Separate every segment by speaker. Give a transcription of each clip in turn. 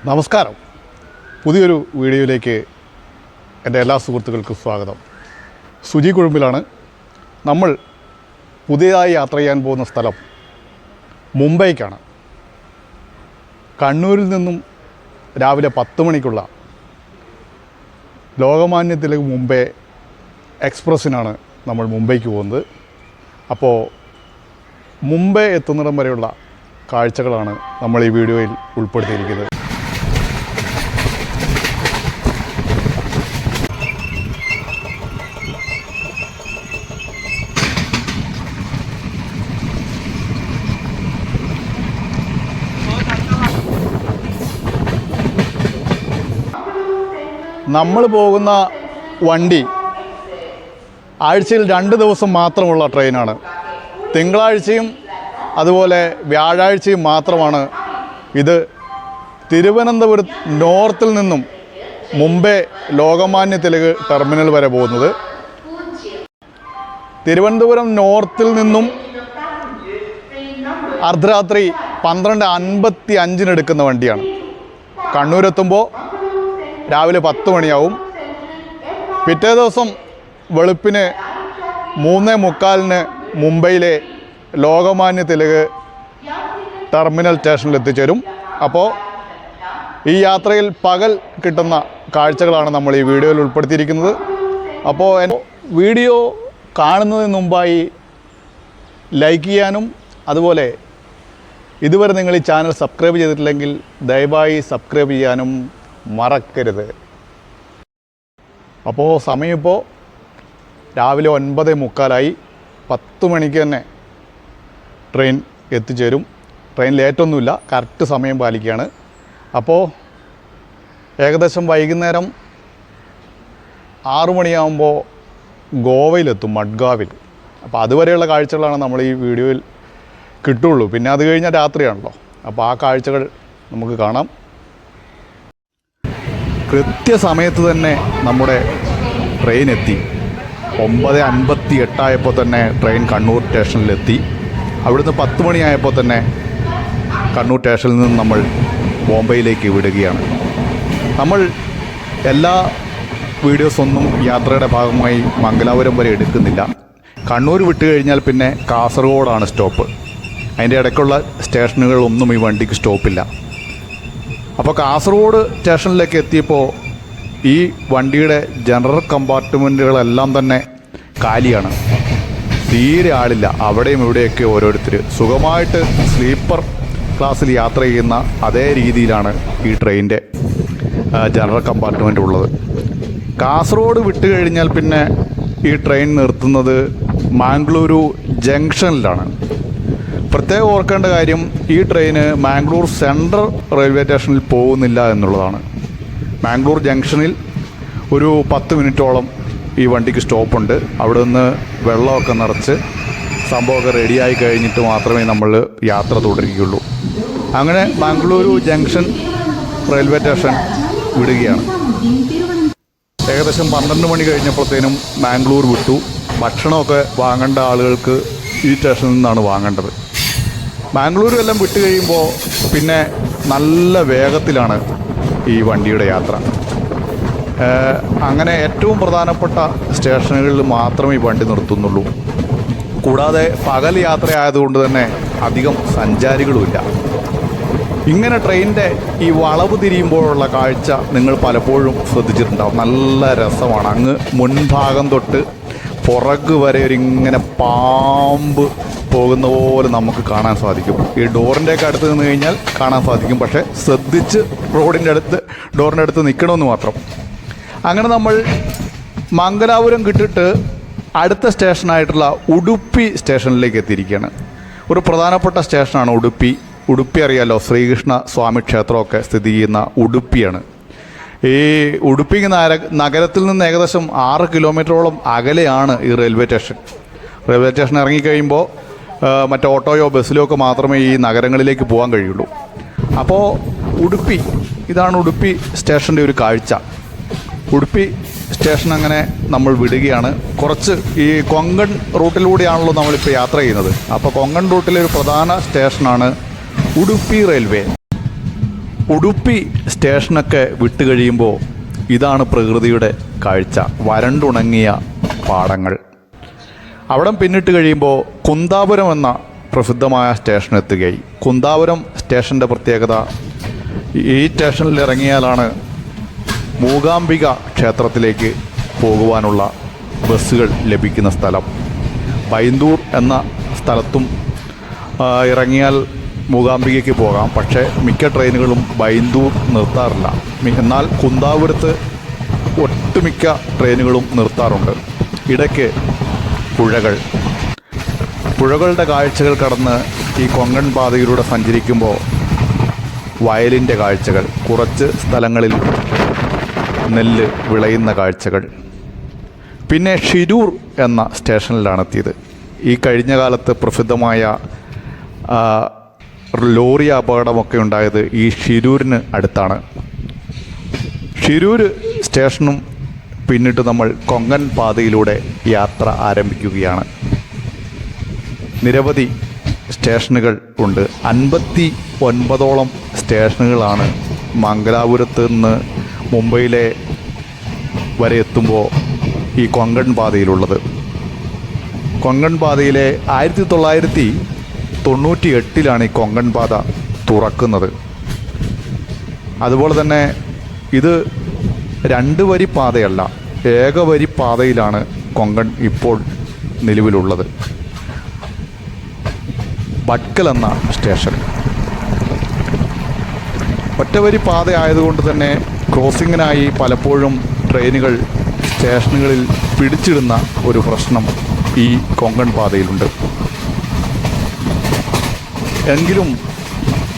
Speaker 1: നമസ്കാരം. പുതിയൊരു വീഡിയോയിലേക്ക് എൻ്റെ എല്ലാ സുഹൃത്തുക്കൾക്കും സ്വാഗതം. സുജി കുഴുമ്പിലാണ്. നമ്മൾ പുതിയതായി യാത്ര ചെയ്യാൻ പോകുന്ന സ്ഥലം മുംബൈക്കാണ്. കണ്ണൂരിൽ നിന്നും രാവിലെ 10 മണിക്കുള്ള ലോകമാന്യ തിലക് മുംബൈ എക്സ്പ്രസ്സിനാണ് നമ്മൾ മുംബൈക്ക് പോകുന്നത്. അപ്പോൾ മുംബൈ എത്തുന്നിടം വരെയുള്ള കാഴ്ചകളാണ് നമ്മൾ ഈ വീഡിയോയിൽ ഉൾപ്പെടുത്തിയിരിക്കുന്നത്. നമ്മൾ പോകുന്ന വണ്ടി ആഴ്ചയിൽ 2 ദിവസം മാത്രമുള്ള ട്രെയിനാണ്. തിങ്കളാഴ്ചയും അതുപോലെ വ്യാഴാഴ്ചയും മാത്രമാണ് ഇത് തിരുവനന്തപുരം നോർത്തിൽ നിന്നും മുംബൈ ലോകമാന്യ തിലക് ടെർമിനൽ വരെ പോകുന്നത്. തിരുവനന്തപുരം നോർത്തിൽ നിന്നും അർദ്ധരാത്രി 12:55 എടുക്കുന്ന വണ്ടിയാണ്. കണ്ണൂരെത്തുമ്പോൾ രാവിലെ 10 മണിയാവും. പിറ്റേ ദിവസം വെളുപ്പിന് 3:45 മുംബൈയിലെ ലോകമാന്യ തിലക് ടെർമിനൽ സ്റ്റേഷനിൽ എത്തിച്ചേരും. അപ്പോൾ ഈ യാത്രയിൽ പകൽ കിട്ടുന്ന കാഴ്ചകളാണ് നമ്മൾ ഈ വീഡിയോയിൽ ഉൾപ്പെടുത്തിയിരിക്കുന്നത്. അപ്പോൾ വീഡിയോ കാണുന്നതിന് മുമ്പായി ലൈക്ക് ചെയ്യാനും അതുപോലെ ഇതുവരെ നിങ്ങൾ ഈ ചാനൽ സബ്സ്ക്രൈബ് ചെയ്തിട്ടില്ലെങ്കിൽ ദയവായി സബ്സ്ക്രൈബ് ചെയ്യാനും മറക്കരുത്. അപ്പോൾ സമയം ഇപ്പോൾ രാവിലെ 9:45. 10 മണിക്ക് തന്നെ ട്രെയിൻ എത്തിച്ചേരും. ട്രെയിൻ ലേറ്റൊന്നുമില്ല, കറക്റ്റ് സമയം പാലിക്കുകയാണ്. അപ്പോൾ ഏകദേശം വൈകുന്നേരം 6 മണിയാകുമ്പോൾ ഗോവയിലെത്തും, മഡ്ഗാവിൽ. അപ്പോൾ അതുവരെയുള്ള കാഴ്ചകളാണ് നമ്മൾ ഈ വീഡിയോയിൽ കിട്ടുള്ളൂ. പിന്നെ അത് കഴിഞ്ഞാൽ രാത്രിയാണല്ലോ. അപ്പോൾ ആ കാഴ്ചകൾ നമുക്ക് കാണാം. കൃത്യസമയത്ത് തന്നെ നമ്മുടെ ട്രെയിൻ എത്തി. 9:58 ആയപ്പോൾ തന്നെ ട്രെയിൻ കണ്ണൂർ സ്റ്റേഷനിലെത്തി. അവിടുന്ന് 10 മണിയായപ്പോൾ തന്നെ കണ്ണൂർ സ്റ്റേഷനിൽ നിന്ന് നമ്മൾ ബോംബെയിലേക്ക് വിടുകയാണ്. നമ്മൾ എല്ലാ വീഡിയോസൊന്നും യാത്രയുടെ ഭാഗമായി മംഗലാപുരം വരെ എടുക്കുന്നില്ല. കണ്ണൂർ വിട്ട് കഴിഞ്ഞാൽ പിന്നെ കാസർഗോഡാണ് സ്റ്റോപ്പ്. അതിൻ്റെ ഇടയ്ക്കുള്ള സ്റ്റേഷനുകളൊന്നും ഈ വണ്ടിക്ക് സ്റ്റോപ്പില്ല. അപ്പോൾ കാസർഗോഡ് സ്റ്റേഷനിലേക്ക് എത്തിയപ്പോൾ ഈ വണ്ടിയുടെ ജനറൽ കമ്പാർട്ട്മെൻറ്റുകളെല്ലാം തന്നെ കാലിയാണ്. തീരെ ആളില്ല. അവിടെയും ഇവിടെയൊക്കെ ഓരോരുത്തർ സുഖമായിട്ട് സ്ലീപ്പർ ക്ലാസ്സിൽ യാത്ര ചെയ്യുന്ന അതേ രീതിയിലാണ് ഈ ട്രെയിനിൻ്റെ ജനറൽ കമ്പാർട്ട്മെൻ്റ് ഉള്ളത്. കാസർഗോഡ് വിട്ട് കഴിഞ്ഞാൽ പിന്നെ ഈ ട്രെയിൻ നിർത്തുന്നത് മാംഗ്ലൂരു ജംഗ്ഷനിലാണ്. പ്രത്യേകം ഓർക്കേണ്ട കാര്യം, ഈ ട്രെയിന് മാംഗ്ലൂർ സെൻട്രൽ റെയിൽവേ സ്റ്റേഷനിൽ പോകുന്നില്ല എന്നുള്ളതാണ്. മാംഗ്ലൂർ ജംഗ്ഷനിൽ ഒരു 10 മിനിറ്റോളം ഈ വണ്ടിക്ക് സ്റ്റോപ്പുണ്ട്. അവിടെ നിന്ന് വെള്ളമൊക്കെ നിറച്ച് സംഭവമൊക്കെ റെഡിയായി കഴിഞ്ഞിട്ട് മാത്രമേ നമ്മൾ യാത്ര തുടരുകയുള്ളൂ. അങ്ങനെ മാംഗ്ലൂരു ജംഗ്ഷൻ റെയിൽവേ സ്റ്റേഷൻ വിടുകയാണ്. ഏകദേശം 12 മണി കഴിഞ്ഞപ്പോഴത്തേനും മാംഗ്ലൂർ വിട്ടു. ഭക്ഷണമൊക്കെ വാങ്ങേണ്ട ആളുകൾക്ക് ഈ സ്റ്റേഷനിൽ നിന്നാണ് വാങ്ങേണ്ടത്. മാംഗ്ലൂരും എല്ലാം വിട്ട് കഴിയുമ്പോൾ പിന്നെ നല്ല വേഗത്തിലാണ് ഈ വണ്ടിയുടെ യാത്ര. അങ്ങനെ ഏറ്റവും പ്രധാനപ്പെട്ട സ്റ്റേഷനുകളിൽ മാത്രമേ ഈ വണ്ടി നിർത്തുന്നുള്ളൂ. കൂടാതെ പകൽ യാത്ര ആയതുകൊണ്ട് തന്നെ അധികം സഞ്ചാരികളുമില്ല. ഇങ്ങനെ ട്രെയിനിൻ്റെ ഈ വളവ് തിരിയുമ്പോഴുള്ള കാഴ്ച നിങ്ങൾ പലപ്പോഴും ശ്രദ്ധിച്ചിട്ടുണ്ടാവും. നല്ല രസമാണ്. അങ്ങ് മുൻഭാഗം തൊട്ട് പുറകു വരെ ഒരിങ്ങനെ പാമ്പ് പോകുന്ന പോലെ നമുക്ക് കാണാൻ സാധിക്കും. ഈ ഡോറിൻ്റെയൊക്കെ അടുത്ത് നിന്ന് കഴിഞ്ഞാൽ കാണാൻ സാധിക്കും. പക്ഷേ ശ്രദ്ധിച്ച് ഡോറിൻ്റെ അടുത്ത് നിൽക്കണമെന്ന് മാത്രം. അങ്ങനെ നമ്മൾ മംഗലാപുരം കിട്ടിയിട്ട് അടുത്ത സ്റ്റേഷനായിട്ടുള്ള ഉടുപ്പി സ്റ്റേഷനിലേക്ക് എത്തിയിരിക്കുകയാണ്. ഒരു പ്രധാനപ്പെട്ട സ്റ്റേഷനാണ് ഉടുപ്പി. ഉടുപ്പി അറിയാമല്ലോ, ശ്രീകൃഷ്ണ സ്വാമി ക്ഷേത്രമൊക്കെ സ്ഥിതി ചെയ്യുന്ന ഉടുപ്പിയാണ്. ഈ ഉടുപ്പി നഗരത്തിൽ നിന്ന് ഏകദേശം 6 കിലോമീറ്ററോളം അകലെയാണ് ഈ റെയിൽവേ സ്റ്റേഷൻ. റെയിൽവേ സ്റ്റേഷൻ ഇറങ്ങിക്കഴിയുമ്പോൾ മറ്റേ ഓട്ടോയോ ബസ്സിലോ ഒക്കെ മാത്രമേ ഈ നഗരങ്ങളിലേക്ക് പോകാൻ കഴിയുള്ളൂ. അപ്പോൾ ഇതാണ് ഉടുപ്പി സ്റ്റേഷൻ്റെ ഒരു കാഴ്ച. ഉടുപ്പി സ്റ്റേഷൻ അങ്ങനെ നമ്മൾ വിടുകയാണ്. കുറച്ച് ഈ കൊങ്കൺ റൂട്ടിലൂടെയാണല്ലോ നമ്മളിപ്പോൾ യാത്ര ചെയ്യുന്നത്. അപ്പോൾ കൊങ്കൺ റൂട്ടിലെ ഒരു പ്രധാന സ്റ്റേഷനാണ് ഉടുപ്പി റെയിൽവേ. ഉടുപ്പി സ്റ്റേഷനൊക്കെ വിട്ട് കഴിയുമ്പോൾ ഇതാണ് പ്രകൃതിയുടെ കാഴ്ച. വരണ്ടുണങ്ങിയ പാടങ്ങൾ. അവിടം പിന്നിട്ട് കഴിയുമ്പോൾ കുന്താപുരം എന്ന പ്രസിദ്ധമായ സ്റ്റേഷനെത്തുകയായി. കുന്താപുരം സ്റ്റേഷൻ്റെ പ്രത്യേകത, ഈ സ്റ്റേഷനിൽ ഇറങ്ങിയാലാണ് മൂകാംബിക ക്ഷേത്രത്തിലേക്ക് പോകുവാനുള്ള ബസ്സുകൾ ലഭിക്കുന്ന സ്ഥലം. ബൈന്ദൂർ എന്ന സ്ഥലത്തും ഇറങ്ങിയാൽ മൂകാംബികയ്ക്ക് പോകാം. പക്ഷേ മിക്ക ട്രെയിനുകളും ബൈന്ദൂർ നിർത്താറില്ല. എന്നാൽ കുന്താപുരത്ത് ഒട്ടുമിക്ക ട്രെയിനുകളും നിർത്താറുണ്ട്. ഇടയ്ക്ക് പുഴകളുടെ കാഴ്ചകൾ കടന്ന് ഈ കൊങ്കൺ പാതയിലൂടെ സഞ്ചരിക്കുമ്പോൾ വയലിൻ്റെ കാഴ്ചകൾ, കുറച്ച് സ്ഥലങ്ങളിൽ നെല്ല് വിളയുന്ന കാഴ്ചകൾ. പിന്നെ ഷിരൂർ എന്ന സ്റ്റേഷനിലാണ് എത്തിയത്. ഈ കഴിഞ്ഞ കാലത്ത് പ്രസിദ്ധമായ ലോറി അപകടമൊക്കെ ഉണ്ടായത് ഈ ഷിരൂരിന് അടുത്താണ്. ഷിരൂർ സ്റ്റേഷനും പിന്നിട്ട് നമ്മൾ കൊങ്കൺ പാതയിലൂടെ യാത്ര ആരംഭിക്കുകയാണ്. നിരവധി സ്റ്റേഷനുകൾ ഉണ്ട്. 59ഓളം സ്റ്റേഷനുകളാണ് മംഗലാപുരത്ത് നിന്ന് മുംബൈയിലെ വരെ എത്തുമ്പോൾ ഈ കൊങ്കൺ പാതയിലുള്ളത്. കൊങ്കൺ പാതയിലെ 1998 ഈ കൊങ്കൺ പാത തുറക്കുന്നത്. അതുപോലെ തന്നെ ഇത് 2 വരി പാതയല്ല, ഏകവരി പാതയിലാണ് കൊങ്കൺ ഇപ്പോൾ നിലവിലുള്ളത്. ഭട്കൽ എന്ന സ്റ്റേഷൻ ഒറ്റവരി പാത ആയതുകൊണ്ട് തന്നെ ക്രോസിങ്ങിനായി പലപ്പോഴും ട്രെയിനുകൾ സ്റ്റേഷനുകളിൽ പിടിച്ചിടുന്ന ഒരു പ്രശ്നം ഈ കൊങ്കൺ പാതയിലുണ്ട്. എങ്കിലും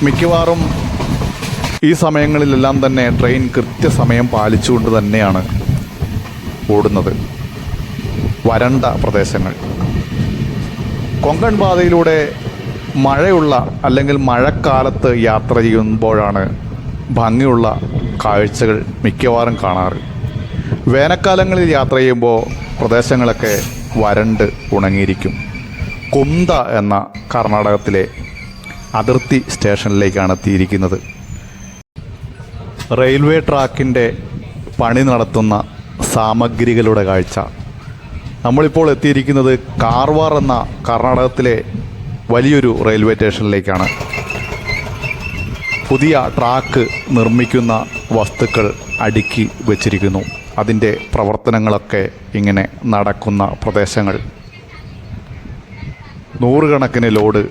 Speaker 1: മിക്കവാറും ഈ സമയങ്ങളിലെല്ലാം തന്നെ ട്രെയിൻ കൃത്യസമയം പാലിച്ചുകൊണ്ട് തന്നെയാണ് ഓടുന്നത്. വരണ്ട പ്രദേശങ്ങൾ. കൊങ്കൺ പാതയിലൂടെ മഴയുള്ള അല്ലെങ്കിൽ മഴക്കാലത്ത് യാത്ര ചെയ്യുമ്പോഴാണ് ഭംഗിയുള്ള കാഴ്ചകൾ മിക്കവാറും കാണാറ്. വേനൽക്കാലങ്ങളിൽ യാത്ര ചെയ്യുമ്പോൾ പ്രദേശങ്ങളൊക്കെ വരണ്ട് ഉണങ്ങിയിരിക്കും. കുന്ദ എന്ന കർണാടകത്തിലെ അതിർത്തി സ്റ്റേഷനിലേക്കാണ് എത്തിയിരിക്കുന്നത്. റെയിൽവേ ട്രാക്കിൻ്റെ പണി നടത്തുന്ന സാമഗ്രികളുടെ കാഴ്ച. നമ്മളിപ്പോൾ എത്തിയിരിക്കുന്നത് കാർവാർ എന്ന കർണാടകത്തിലെ വലിയൊരു റെയിൽവേ സ്റ്റേഷനിലേക്കാണ്. പുതിയ ട്രാക്ക് നിർമ്മിക്കുന്ന വസ്തുക്കൾ അടുക്കി വച്ചിരിക്കുന്നു. അതിൻ്റെ പ്രവർത്തനങ്ങളൊക്കെ ഇങ്ങനെ നടക്കുന്ന പ്രദേശങ്ങൾ. 100 കണക്കിന് ലോഡ്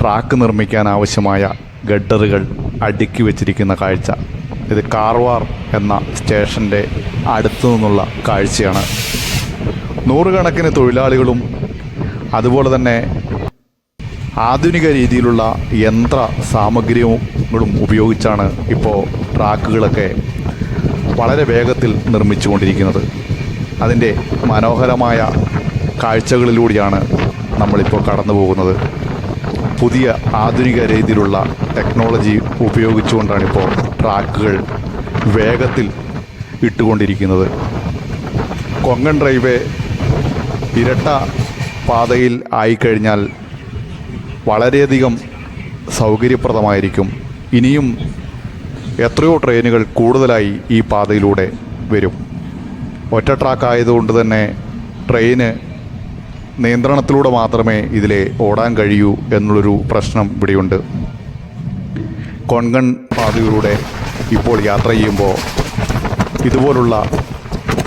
Speaker 1: ട്രാക്ക് നിർമ്മിക്കാൻ ആവശ്യമായ ഗഡറുകൾ അടുക്കി വച്ചിരിക്കുന്ന കാഴ്ച. ഇത് കാർവാർ എന്ന സ്റ്റേഷൻ്റെ അടുത്തു നിന്നുള്ള കാഴ്ചയാണ്. 100 കണക്കിന് തൊഴിലാളികളും അതുപോലെ തന്നെ ആധുനിക രീതിയിലുള്ള യന്ത്ര സാമഗ്രികളും ഉപയോഗിച്ചാണ് ഇപ്പോൾ ട്രാക്കുകളൊക്കെ വളരെ വേഗത്തിൽ നിർമ്മിച്ചുകൊണ്ടിരിക്കുന്നത്. അതിൻ്റെ മനോഹരമായ കാഴ്ചകളിലൂടെയാണ് നമ്മളിപ്പോൾ കടന്നു പോകുന്നത്. പുതിയ ആധുനിക രീതിയിലുള്ള ടെക്നോളജി ഉപയോഗിച്ചുകൊണ്ടാണിപ്പോൾ ട്രാക്കുകൾ വേഗത്തിൽ ഇട്ടുകൊണ്ടിരിക്കുന്നത്. കൊങ്കൺ റെയിൽവേ ഇരട്ട പാതയിൽ ആയിക്കഴിഞ്ഞാൽ വളരെയധികം സൗകര്യപ്രദമായിരിക്കും. ഇനിയും എത്രയോ ട്രെയിനുകൾ കൂടുതലായി ഈ പാതയിലൂടെ വരും. ഒറ്റ ട്രാക്ക് ആയതുകൊണ്ട് തന്നെ ട്രെയിന് നിയന്ത്രണത്തിലൂടെ മാത്രമേ ഇതിലെ ഓടാൻ കഴിയൂ എന്നുള്ളൊരു പ്രശ്നം ഇവിടെയുണ്ട്. കൊങ്കൺ പാതയിലൂടെ ഇപ്പോൾ യാത്ര ചെയ്യുമ്പോൾ ഇതുപോലുള്ള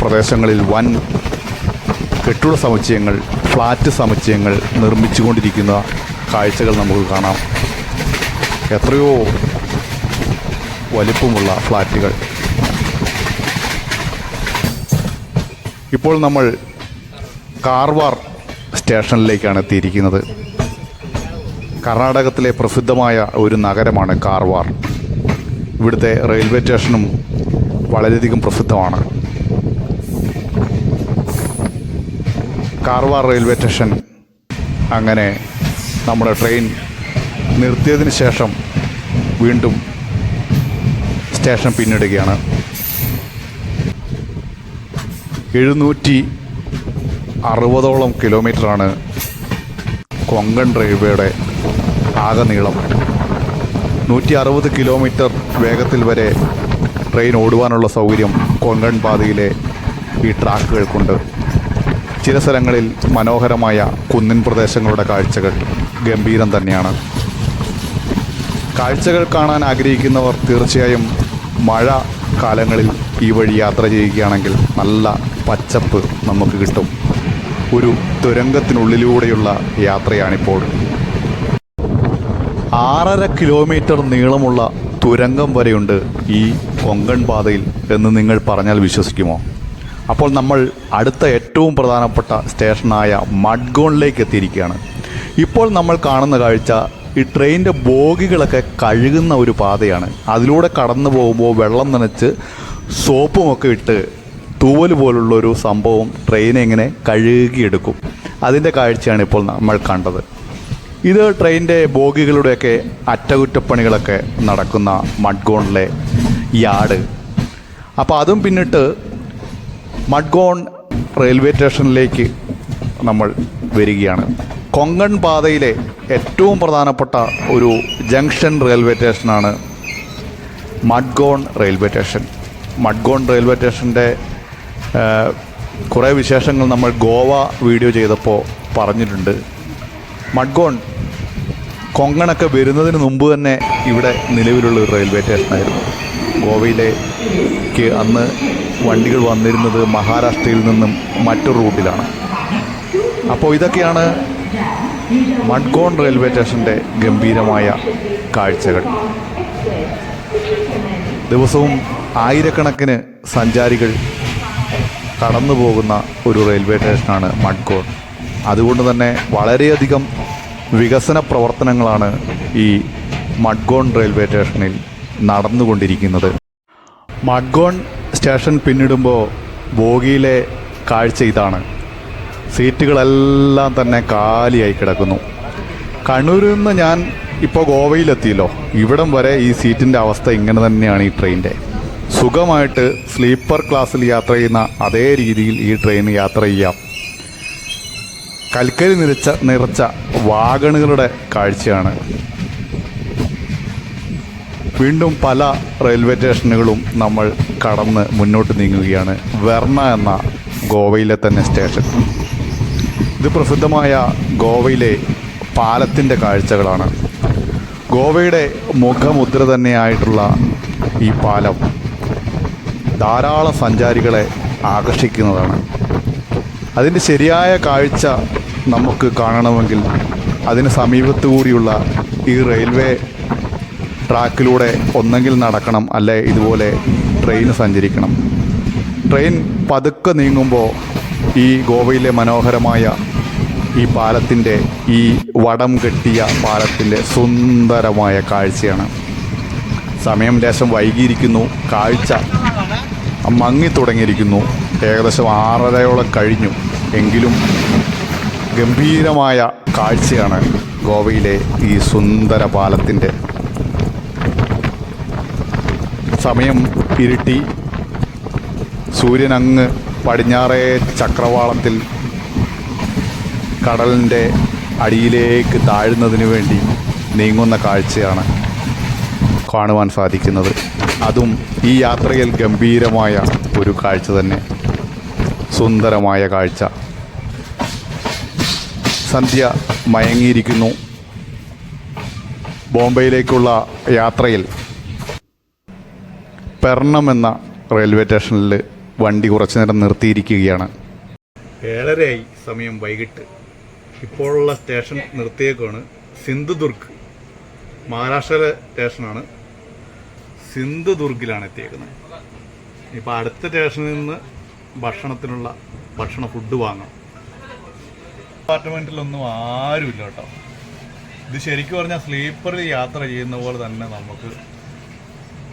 Speaker 1: പ്രദേശങ്ങളിൽ വൻ കെട്ടിട സമുച്ചയങ്ങൾ, ഫ്ലാറ്റ് സമുച്ചയങ്ങൾ നിർമ്മിച്ചുകൊണ്ടിരിക്കുന്ന കാഴ്ചകൾ നമുക്ക് കാണാം. എത്രയോ വലിപ്പമുള്ള ഫ്ലാറ്റുകൾ. ഇപ്പോൾ നമ്മൾ കാർവാർ സ്റ്റേഷനിലേക്കാണ് എത്തിയിരിക്കുന്നത്. കർണാടകത്തിലെ പ്രസിദ്ധമായ ഒരു നഗരമാണ് കാർവാർ. ഇവിടുത്തെ റെയിൽവേ സ്റ്റേഷനും വളരെയധികം പ്രസിദ്ധമാണ്. കാർവാർ റെയിൽവേ സ്റ്റേഷൻ അങ്ങനെ നമ്മുടെ ട്രെയിൻ നിർത്തിയതിന് ശേഷം വീണ്ടും സ്റ്റേഷൻ പിന്നിടുകയാണ്. 760ഓളം കിലോമീറ്ററാണ് കൊങ്കൺ റെയിൽവേയുടെ ആകെ നീളം. 160 കിലോമീറ്റർ വേഗത്തിൽ വരെ ട്രെയിൻ ഓടുവാനുള്ള സൗകര്യം കൊങ്കൺ പാതയിലെ ഈ ട്രാക്കുകൾക്കുണ്ട്. ചില സ്ഥലങ്ങളിൽ മനോഹരമായ കുന്നിൻ പ്രദേശങ്ങളുടെ കാഴ്ചകൾ ഗംഭീരം തന്നെയാണ്. കാഴ്ചകൾ കാണാൻ ആഗ്രഹിക്കുന്നവർ തീർച്ചയായും മഴ കാലങ്ങളിൽ ഈ വഴി യാത്ര ചെയ്യുകയാണെങ്കിൽ നല്ല പച്ചപ്പ് നമുക്ക് കിട്ടും. ഒരു തുരങ്കത്തിനുള്ളിലൂടെയുള്ള യാത്രയാണിപ്പോൾ. 6.5 കിലോമീറ്റർ നീളമുള്ള തുരങ്കം വരെയുണ്ട് ഈ കൊങ്കൺ പാതയിൽ എന്ന് നിങ്ങൾ പറഞ്ഞാൽ വിശ്വസിക്കുമോ? അപ്പോൾ നമ്മൾ അടുത്ത ഏറ്റവും പ്രധാനപ്പെട്ട സ്റ്റേഷനായ മഡ്ഗോണിലേക്ക് എത്തിയിരിക്കുകയാണ്. ഇപ്പോൾ നമ്മൾ കാണുന്ന കാഴ്ച ഈ ട്രെയിനിൻ്റെ ബോഗികളൊക്കെ കഴുകുന്ന ഒരു പാതയാണ്. അതിലൂടെ കടന്നു പോകുമ്പോൾ വെള്ളം നനച്ച് സോപ്പുമൊക്കെ ഇട്ട് തൂവൽ പോലുള്ളൊരു സംഭവം ട്രെയിനെ ഇങ്ങനെ കഴുകിയെടുക്കും. അതിൻ്റെ കാഴ്ചയാണ് ഇപ്പോൾ നമ്മൾ കണ്ടത്. ഇത് ട്രെയിനിൻ്റെ ബോഗികളുടെയൊക്കെ അറ്റകുറ്റപ്പണികളൊക്കെ നടക്കുന്ന മഡ്ഗോണിലെ യാർഡ്. അപ്പോൾ അതും പിന്നിട്ട് മഡ്ഗോൺ റെയിൽവേ സ്റ്റേഷനിലേക്ക് നമ്മൾ വരികയാണ്. കൊങ്കൺ പാതയിലെ ഏറ്റവും പ്രധാനപ്പെട്ട ഒരു ജംഗ്ഷൻ റെയിൽവേ സ്റ്റേഷനാണ് Madgaon railway station. Madgaon railway സ്റ്റേഷൻ്റെ കുറേ വിശേഷങ്ങൾ നമ്മൾ ഗോവ വീഡിയോ ചെയ്തപ്പോൾ പറഞ്ഞിട്ടുണ്ട്. മഡ്ഗോൺ കൊങ്കണൊക്കെ വരുന്നതിന് മുമ്പ് തന്നെ ഇവിടെ നിലവിലുള്ള ഒരു റെയിൽവേ സ്റ്റേഷനായിരുന്നു. ഗോവയിലേക്ക് അന്ന് വണ്ടികൾ വന്നിരുന്നത് മഹാരാഷ്ട്രയിൽ നിന്നും മറ്റൊരു റൂട്ടിലാണ്. അപ്പോൾ ഇതൊക്കെയാണ് മഡ്ഗോൺ റെയിൽവേ സ്റ്റേഷൻ്റെ ഗംഭീരമായ കാഴ്ചകൾ. ദിവസവും ആയിരക്കണക്കിന് സഞ്ചാരികൾ കടന്നു പോകുന്ന ഒരു റെയിൽവേ സ്റ്റേഷനാണ് മഡ്ഗോൺ. അതുകൊണ്ട് തന്നെ വളരെയധികം വികസന പ്രവർത്തനങ്ങളാണ് ഈ മഡ്ഗോൺ റെയിൽവേ സ്റ്റേഷനിൽ നടന്നുകൊണ്ടിരിക്കുന്നത്. മഡ്ഗോൺ സ്റ്റേഷൻ പിന്നിടുമ്പോൾ ബോഗിയിലെ കാഴ്ച ഇതാണ്. സീറ്റുകളെല്ലാം തന്നെ കാലിയായി കിടക്കുന്നു. കണ്ണൂരിൽ നിന്ന് ഞാൻ ഇപ്പോൾ ഗോവയിലെത്തിയല്ലോ. ഇവിടം വരെ ഈ സീറ്റിൻ്റെ അവസ്ഥ ഇങ്ങനെ തന്നെയാണ്. ഈ ട്രെയിനിൻ്റെ സുഖമായിട്ട് സ്ലീപ്പർ ക്ലാസ്സിൽ യാത്ര ചെയ്യുന്ന അതേ രീതിയിൽ ഈ ട്രെയിൻ യാത്ര ചെയ്യാം. കൽക്കരി നിറച്ച വാഗണുകളുടെ കാഴ്ചയാണ്. വീണ്ടും പല റെയിൽവേ സ്റ്റേഷനുകളും നമ്മൾ കടന്ന് മുന്നോട്ട് നീങ്ങുകയാണ്. വെർണ എന്ന ഗോവയിലെ തന്നെ സ്റ്റേഷൻ. ഇത് പ്രസിദ്ധമായ ഗോവയിലെ പാലത്തിൻ്റെ കാഴ്ചകളാണ്. ഗോവയുടെ മുഖമുദ്ര തന്നെയായിട്ടുള്ള ഈ പാലം ധാരാളം സഞ്ചാരികളെ ആകർഷിക്കുന്നതാണ്. അതിൻ്റെ ശരിയായ കാഴ്ച നമുക്ക് കാണണമെങ്കിൽ അതിന് സമീപത്തു കൂടിയുള്ള ഈ റെയിൽവേ ട്രാക്കിലൂടെ ഒന്നെങ്കിൽ നടക്കണം, അല്ലെ ഇതുപോലെ ട്രെയിൻ സഞ്ചരിക്കണം. ട്രെയിൻ പതുക്കെ നീങ്ങുമ്പോൾ ഈ ഗോവയിലെ മനോഹരമായ ഈ പാലത്തിൻ്റെ, ഈ വടം കെട്ടിയ പാലത്തിൻ്റെ സുന്ദരമായ കാഴ്ചയാണ്. സമയം ലേശം വൈകിയിരിക്കുന്നു. കാഴ്ച മങ്ങി തുടങ്ങിയിരിക്കുന്നു. ഏകദേശം 6:30 കഴിഞ്ഞു. എങ്കിലും ഗംഭീരമായ കാഴ്ചയാണ് ഗോവയിലെ ഈ സുന്ദര പാലത്തിൻ്റെ. സമയം ഇരുട്ടി. സൂര്യൻ അങ്ങ് പടിഞ്ഞാറേ ചക്രവാളത്തിൽ കടലിൻ്റെ അടിയിലേക്ക് താഴുന്നതിന് വേണ്ടി നീങ്ങുന്ന കാഴ്ചയാണ് കാണുവാൻ സാധിക്കുന്നത്. അതും ഈ യാത്രയിൽ ഗംഭീരമായ ഒരു കാഴ്ച തന്നെ. സുന്ദരമായ കാഴ്ച. സന്ധ്യ മയങ്ങിയിരിക്കുന്നു. ബോംബെയിലേക്കുള്ള യാത്രയിൽ പെർണം എന്ന റെയിൽവേ സ്റ്റേഷനിൽ വണ്ടി കുറച്ചു നേരം നിർത്തിയിരിക്കുകയാണ്. 7:30 സമയം, വൈകിട്ട്. ഇപ്പോഴുള്ള സ്റ്റേഷൻ നിർത്തിയേക്കാണ് സിന്ധുദുർഗ്. മഹാരാഷ്ട്രയിലെ സ്റ്റേഷനാണ്. സിന്ധുദുർഗിലാണ് എത്തിയേക്കുന്നത്. ഇപ്പോൾ അടുത്ത സ്റ്റേഷനിൽ നിന്ന് ഭക്ഷണ ഫുഡ് വാങ്ങാം. കമ്പാർട്ട്മെൻറ്റിലൊന്നും ആരുമില്ല കേട്ടോ. ഇത് ശരിക്കും പറഞ്ഞാൽ സ്ലീപ്പറിൽ യാത്ര ചെയ്യുന്ന പോലെ തന്നെ നമുക്ക്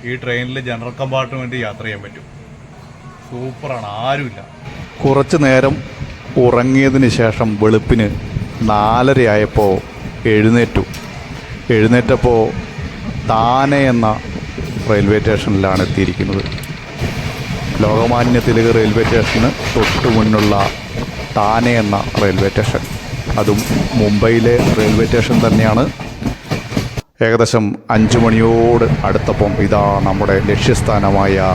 Speaker 1: ഈ ട്രെയിനിൽ ജനറൽ കമ്പാർട്ട്മെൻറ്റ് യാത്ര ചെയ്യാൻ പറ്റും. സൂപ്പറാണ്. ആരുമില്ല. കുറച്ച് നേരം ഉറങ്ങിയതിന് ശേഷം വെളുപ്പിന് 4:30 ആയപ്പോൾ എഴുന്നേറ്റപ്പോൾ താനെ എന്ന റെയിൽവേ സ്റ്റേഷനിലാണ് എത്തിയിരിക്കുന്നത്. ലോകമാന്യ തിലക് റെയിൽവേ സ്റ്റേഷന് തൊട്ട് മുന്നുള്ള താനെ എന്ന റെയിൽവേ സ്റ്റേഷൻ. അതും മുംബൈയിലെ റെയിൽവേ സ്റ്റേഷൻ തന്നെയാണ്. ഏകദേശം 5 മണിയോട് അടുത്തപ്പം ഇതാ നമ്മുടെ ലക്ഷ്യസ്ഥാനമായ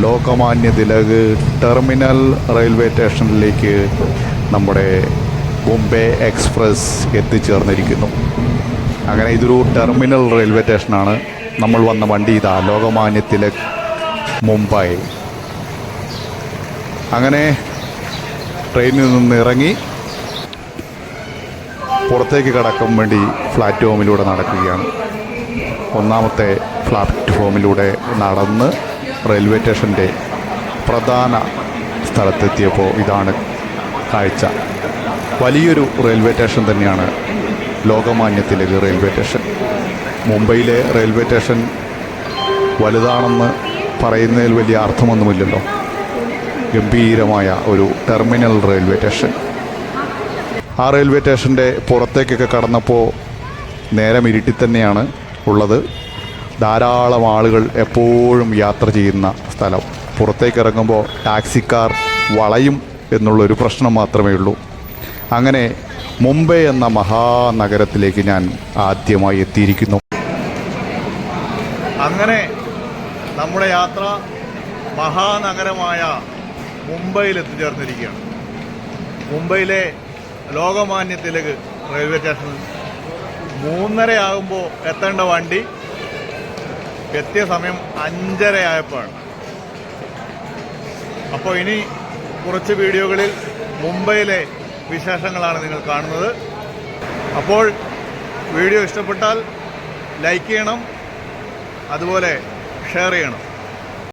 Speaker 1: ലോകമാന്യ തിലക് ടെർമിനൽ റെയിൽവേ സ്റ്റേഷനിലേക്ക് നമ്മുടെ ബോംബെ എക്സ്പ്രസ് എത്തിച്ചേർന്നിരിക്കുന്നു. അങ്ങനെ ഇതൊരു ടെർമിനൽ റെയിൽവേ സ്റ്റേഷനാണ്. നമ്മൾ വന്ന വണ്ടി ഇതാ ലോകമാന്യ തിലക് മുംബൈ. അങ്ങനെ ട്രെയിനിൽ നിന്ന് ഇറങ്ങി പുറത്തേക്ക് കടക്കാൻ വേണ്ടി പ്ലാറ്റ്ഫോമിലൂടെ നടക്കുകയാണ്. ഒന്നാമത്തെ പ്ലാറ്റ്ഫോമിലൂടെ നടന്ന് റെയിൽവേ സ്റ്റേഷൻ്റെ പ്രധാന സ്ഥലത്തെത്തിയപ്പോൾ ഇതാണ് കാഴ്ച. വലിയൊരു റെയിൽവേ സ്റ്റേഷൻ തന്നെയാണ് ലോകമാന്യ തിലക് റെയിൽവേ സ്റ്റേഷൻ. മുംബൈയിലെ റെയിൽവേ സ്റ്റേഷൻ വലുതാണെന്ന് പറയുന്നതിൽ വലിയ അർത്ഥമൊന്നുമില്ലല്ലോ. ഗംഭീരമായ ഒരു ടെർമിനൽ റെയിൽവേ സ്റ്റേഷൻ. ആ റെയിൽവേ സ്റ്റേഷൻ്റെ പുറത്തേക്കൊക്കെ കടന്നപ്പോൾ നേരം ഇരുട്ടി തന്നെയാണ് ഉള്ളത്. ധാരാളം ആളുകൾ എപ്പോഴും യാത്ര ചെയ്യുന്ന സ്ഥലം. പുറത്തേക്ക് ഇറങ്ങുമ്പോൾ ടാക്സിക്കാർ വളയും എന്നുള്ളൊരു പ്രശ്നം മാത്രമേ ഉള്ളൂ. അങ്ങനെ മുംബൈ എന്ന മഹാനഗരത്തിലേക്ക് ഞാൻ ആദ്യമായി എത്തിയിരിക്കുന്നു. അങ്ങനെ നമ്മുടെ യാത്ര മഹാനഗരമായ മുംബൈയിൽ എത്തിച്ചേർന്നിരിക്കുകയാണ്. മുംബൈയിലെ ലോകമാന്യ തിലക് റെയിൽവേ സ്റ്റേഷനിൽ 3:30 ആകുമ്പോൾ എത്തേണ്ട വണ്ടി എത്തിയ സമയം 5:30 ആയപ്പോഴാണ്. അപ്പോൾ ഇനി കുറച്ച് വീഡിയോകളിൽ മുംബൈയിലെ വിശേഷങ്ങളാണ് നിങ്ങൾ കാണുന്നത്. അപ്പോൾ വീഡിയോ ഇഷ്ടപ്പെട്ടാൽ ലൈക്ക് ചെയ്യണം, അതുപോലെ ഷെയർ ചെയ്യണം.